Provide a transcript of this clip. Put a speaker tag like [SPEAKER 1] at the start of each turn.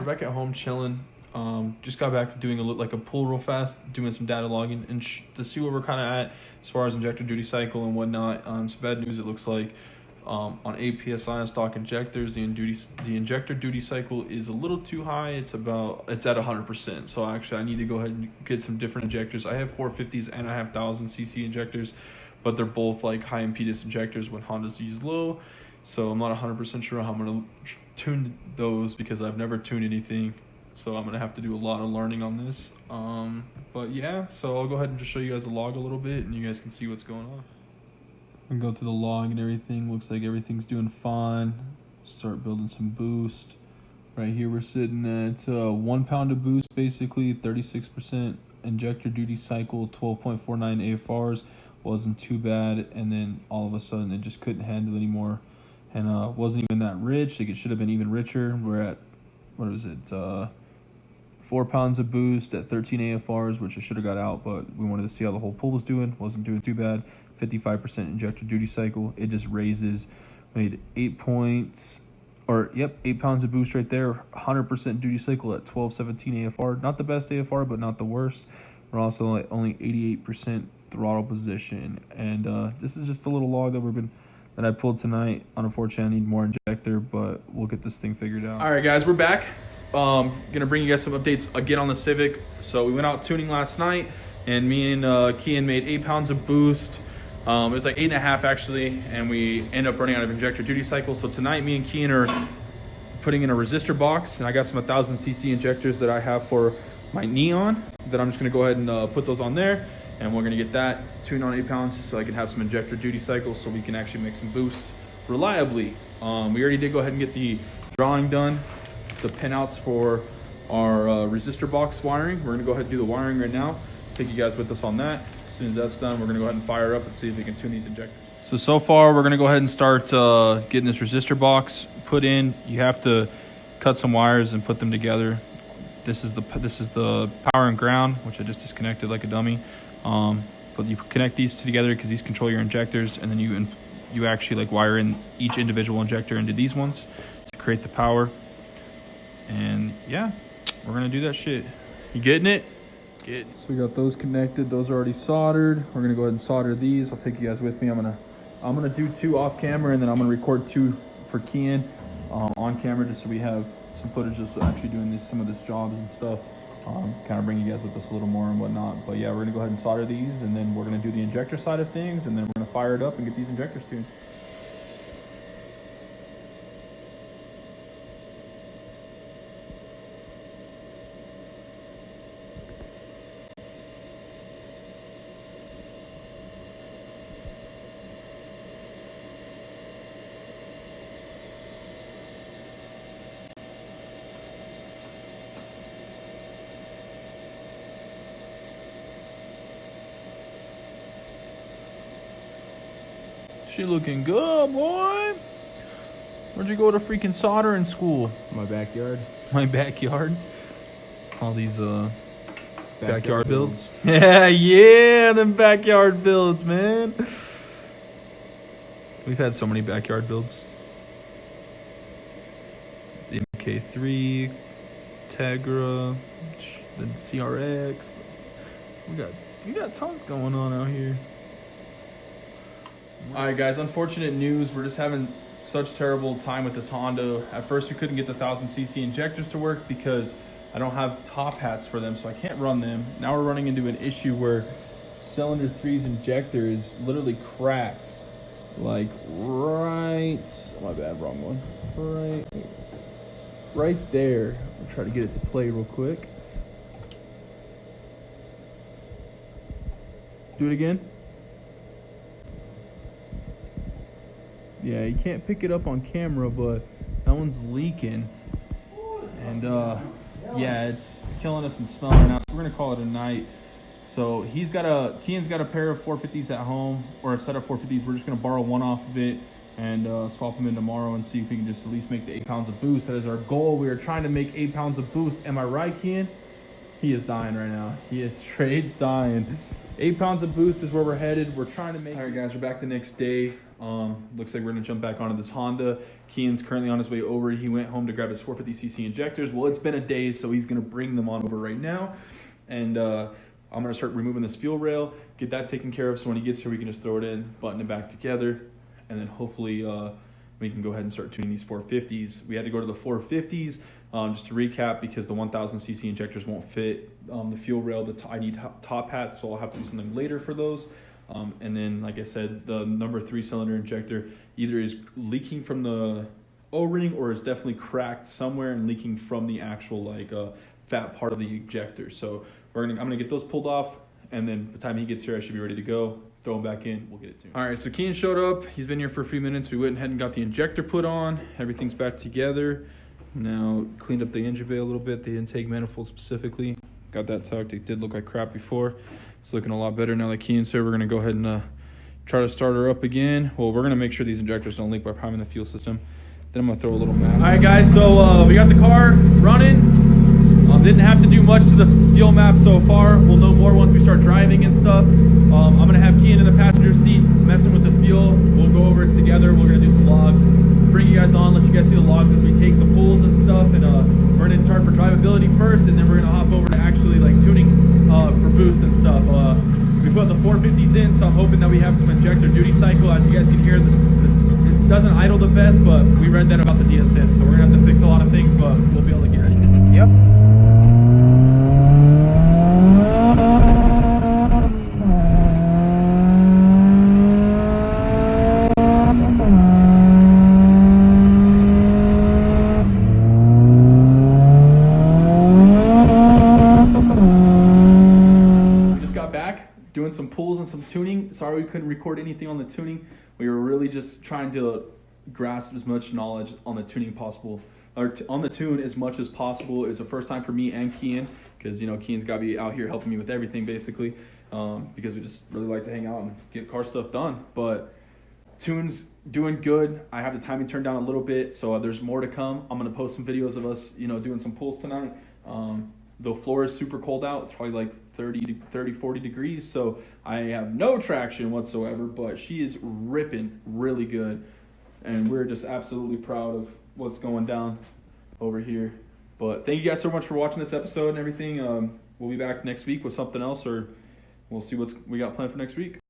[SPEAKER 1] Back at home chilling. Just got back to doing a pull real fast, doing some data logging and to see where we're kind of at as far as injector duty cycle and whatnot. Some bad news. It looks like on APSI on stock injectors, the injector duty cycle is a little too high. It's at 100%. So actually, I need to go ahead and get some different injectors. I have 450s and I have 1000cc injectors, but they're both like high impedance injectors when Honda's use low. So I'm not 100% sure how I'm gonna tune those because I've never tuned anything. So I'm gonna have to do a lot of learning on this. But yeah, so I'll go ahead and just show you guys the log a little bit, and you guys can see what's going on. I can go through the log and everything. Looks like everything's doing fine. Start building some boost. Right here we're sitting at 1 pound of boost, basically 36% injector duty cycle, 12.49 AFRs. Wasn't too bad, and then all of a sudden it just couldn't handle anymore, and wasn't even that rich. Like, it should have been even richer. We're at 4 pounds of boost at 13 AFRs, which I should have got out, but we wanted to see how the whole pool was doing. Wasn't doing too bad. 55% injector duty cycle. It just raises. Made 8 pounds of boost right there. 100% duty cycle at 1217 AFR. Not the best AFR, but not the worst. We're also at only 88% throttle position, and this is just a little log that I pulled tonight. Unfortunately, I need more injector, but we'll get this thing figured out. All right, guys, we're back. Gonna bring you guys some updates again on the Civic. So we went out tuning last night, and me and Kian made 8 pounds of boost. It was like 8.5 actually, and we ended up running out of injector duty cycle. So tonight, me and Kian are putting in a resistor box, and I got some 1000cc injectors that I have for my Neon that I'm just gonna go ahead and put those on there, and we're gonna get that tuned on 8 pounds so I can have some injector duty cycles so we can actually make some boost reliably. We already did go ahead and get the drawing done, the pinouts for our resistor box wiring. We're gonna go ahead and do the wiring right now. Take you guys with us on that. As soon as that's done, we're gonna go ahead and fire up and see if we can tune these injectors. So far we're gonna go ahead and start getting this resistor box put in. You have to cut some wires and put them together. This is the power and ground, which I just disconnected like a dummy. But you connect these two together because these control your injectors, and then you actually like wire in each individual injector into these ones to create the power. And yeah, we're gonna do that shit. You getting it? Good. So we got those connected. Those are already soldered. We're gonna go ahead and solder these. I'll take you guys with me. I'm gonna do 2 off camera, and then I'm gonna record 2 for Kian on camera, just so we have some footage of actually doing some of this jobs and stuff. Kind of bring you guys with us a little more and whatnot. But yeah, we're gonna go ahead and solder these, and then we're gonna do the injector side of things, and then we're gonna fire it up and get these injectors tuned. She looking good, boy. Where'd you go to freaking soldering school?
[SPEAKER 2] My backyard.
[SPEAKER 1] My backyard? All these backyard builds. Yeah, them backyard builds, man. We've had so many backyard builds. The MK3, Tegra, the CRX. We got tons going on out here. Alright guys, unfortunate news. We're just having such terrible time with this Honda. At first we couldn't get the 1000cc injectors to work because I don't have top hats for them, so I can't run them. Now we're running into an issue where cylinder 3's injector is literally cracked. Like right, oh my bad, wrong one. Right there. I'll try to get it to play real quick. Do it again. Yeah, you can't pick it up on camera, but that one's leaking. And yeah, it's killing us and smelling now. So we're gonna call it a night. So Kian's got a pair of 450s at home, or a set of 450s. We're just gonna borrow one off of it and swap them in tomorrow and see if we can just at least make the 8 pounds of boost. That is our goal. We are trying to make 8 pounds of boost. Am I right, Kian? He is dying right now. He is straight dying. 8 pounds of boost is where we're headed. We're trying to make... All right, guys, we're back the next day. Looks like we're going to jump back onto this Honda. Kian's currently on his way over. He went home to grab his 450cc injectors. Well, it's been a day, so he's going to bring them on over right now. And I'm going to start removing this fuel rail, get that taken care of, so when he gets here, we can just throw it in, button it back together, and then hopefully we can go ahead and start tuning these 450s. We had to go to the 450s, just to recap, because the 1000cc injectors won't fit the fuel rail. I need top hats, so I'll have to do something later for those. And then, like I said, the number 3 cylinder injector either is leaking from the O-ring or is definitely cracked somewhere and leaking from the actual fat part of the ejector. So I'm gonna get those pulled off, and then by the time he gets here, I should be ready to go. Throw him back in, we'll get it tuned. All right, so Kian showed up. He's been here for a few minutes. We went ahead and got the injector put on. Everything's back together. Now cleaned up the engine bay a little bit, the intake manifold specifically. Got that tucked. It did look like crap before. It's looking a lot better now that Kian's here. We're gonna go ahead and try to start her up again. Well, we're gonna make sure these injectors don't leak by priming the fuel system. Then I'm gonna throw a little map. All right, guys, so we got the car running. Didn't have to do much to the fuel map so far. We'll know more once we start driving and stuff. I'm gonna have Kian in the passenger seat messing with the fuel. We'll go over it together. We're gonna do some logs, bring you guys on, let you guys see the logs as we take the pulls and stuff. And we're gonna start for drivability first, and then we're gonna hop over to actually tuning for boost and stuff. We put the 450s in, so I'm hoping that we have some injector duty cycle. As you guys can hear, it doesn't idle the best, but we read that about the DSM, so we're gonna have to fix a lot of things, but we'll be able to get ready. Yep. Doing some pulls and some tuning. Sorry we couldn't record anything on the tuning. We were really just trying to grasp as much knowledge on the tuning possible, or on the tune as much as possible. It's the first time for me and Kian, because Kian's got to be out here helping me with everything basically, because we just really like to hang out and get car stuff done. But tune's doing good. I have the timing turned down a little bit, so there's more to come. I'm gonna post some videos of us doing some pulls tonight. The floor is super cold out. It's probably like 40 degrees, so I have no traction whatsoever, but she is ripping really good, and we're just absolutely proud of what's going down over here. But thank you guys so much for watching this episode and everything. We'll be back next week with something else, or we'll see what we got planned for next week.